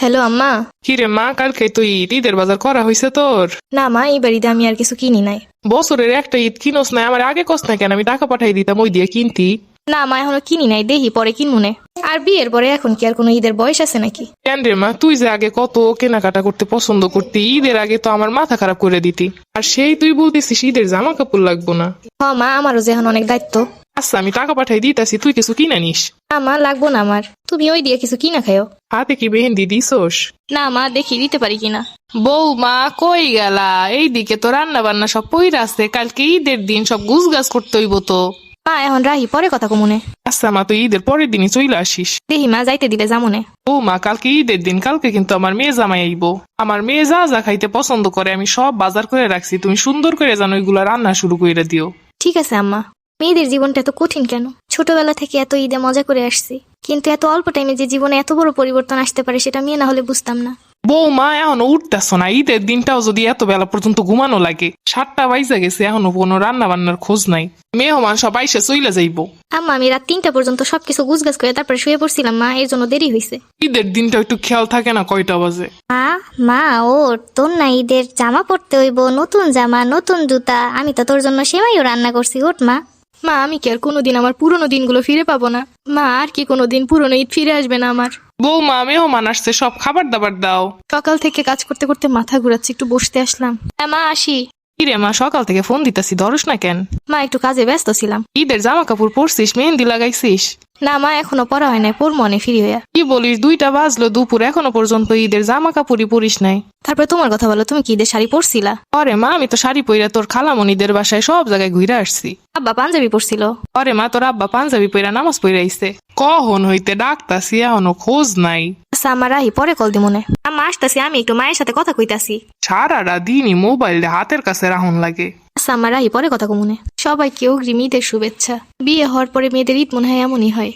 Hello আম্মা। কিরে মা, কালকে তো ঈদের বাজার করা হয়েছে তোর? না মা, এই বাড়িতে আমি আর কিছু কিনি নাই। বছরের একটা ঈদ কিনোস না? আমার আগে কস না কেন? আমি টাকা পাঠাই দিতাম ওই দিয়ে কিনতি। না মা, এখনো কিনি নাই, দেখি পরে কিনমুনে। আর বিয়ের পরে এখন কি আর কোনো ঈদের বয়স আছে নাকি? কেন রে মা, তুই যে আগে কত কেনাকাটা করতে পছন্দ করতি, ঈদের আগে তো আমার মাথা খারাপ করে দিতি। আর সেই তুই বলতেছিস ঈদের জামা কাপড় লাগবো না। হ মা, আমারও যে এখন অনেক দায়িত্ব। আচ্ছা আমি টাকা পাঠাই দিতাছি, তুই কিছু কিনে নিস। না মা, লাগবো না আমার, তুমি ওই দিয়ে কিছু কিনা খাও। হাতে কি মেহেন্দি দিছোস? না মা, দেখি দিতে পারি কিনা। বৌমা কই গেলা? এইদিকে তো রান্না বান্না সব পইরা আছে, কালকে ঈদের দিন সব গুছগাছ করতে হইব তো। মা এখন রাহি, পরে কথা কমুনে। আচ্ছা মা, তুই ঈদের পরের দিনই চলে আসিস। দেখি মা, যাইতে দিলে যামুনে। বৌমা কালকে ঈদের দিন, কালকে কিন্তু আমার মেয়ে জামাই আইবো। আমার মেয়ে যা যা খাইতে পছন্দ করে আমি সব বাজার করে রাখছি, তুমি সুন্দর করে যেন ওইগুলা রান্না শুরু করে দিও। ঠিক আছে আম্মা। মেয়েদের জীবনটা এত কঠিন কেন? ছোটবেলা থেকে এত ঈদে মজা করে আসছি, কিন্তু এত অল্প টাইমে যে জীবনে এত বড় পরিবর্তন আসতে পারে সেটা মেয়ে না হলে বুঝতাম না। বৌমা এখনো উঠতেছ না? ঈদের দিনটাও যদি এত বেলা পর্যন্ত ঘুমানো লাগে, 7টা বাইজা গেছে, এখনো কোনো রান্না বান্নার খোঁজ নাই। মেহমান সব আইসে চইলা যাইবো। আম্মা, আমি রাত 3টা পর্যন্ত সবকিছু গুছগাছ করে তারপরে শুয়ে পড়ছিলাম মা, এর জন্য দেরি হয়েছে। ঈদের দিনটা একটু খেয়াল থাকে না কয়টা বাজে? মা মা ওর তোর না ঈদের জামা পরতে হইব, নতুন জামা নতুন জুতা। আমি তো তোর জন্য সেমাইও রান্না করছি, ওঠ মা। মা, আমি কি আর কোনোদিন আমার পুরোনো দিনগুলো ফিরে পাবো না? মা, আর কি কোনোদিন পুরোনো ঈদ ফিরে আসবে না আমার? বৌমা মেহমান আসছে, সব খাবার দাবার দাও। সকাল থেকে কাজ করতে করতে মাথা ঘুরাচ্ছে, একটু বসতে আসলাম। হ্যাঁ মা, আসি। কিরে মা, সকাল থেকে ফোন দিতাছি ধরস না কেন? মা, একটু কাজে ব্যস্ত ছিলাম। ঈদের জামা কাপড় পরছিস, মেহেন্দি লাগাইছিস? না মা, এখনো পড়া হয় নাই, পড়বো অনেক ফ্রি হইয়া। কি বলিস, 2টা বাজলো দুপুর, এখনো পর্যন্ত ঈদের জামা কাপড়ই পরিস নাই? তারপরে তোমার কথা বলো, তুমি কি ঈদের শাড়ি পরছিলা? আরে মা, আমি তো শাড়ি পইরা তোর খালামণিদের বাসায় সব জায়গায় ঘুরে আসছি। আব্বা পাঞ্জাবি পরছিল। আরে মা, তোর আব্বা পাঞ্জাবি পইরা নামাজ পইরা আইছে। কখন হইতে ডাকতাছি, এখনো খোঁজ নাই। আচ্ছা আমার রাহি, পরে কল দিমনে। আম্মা আসতাছি, আমি একটু মায়ের সাথে কথা কইতাছি। সারাটা দিনই মোবাইল হাতের কাছে রাখুন লাগে। আচ্ছা আমার রাহি, পরে কথা কমুনে। সবাইকে অগ্রিম ঈদের শুভেচ্ছা। বিয়ে হওয়ার পরে মেয়েদের ঈদ মনে হয় এমনই হয়।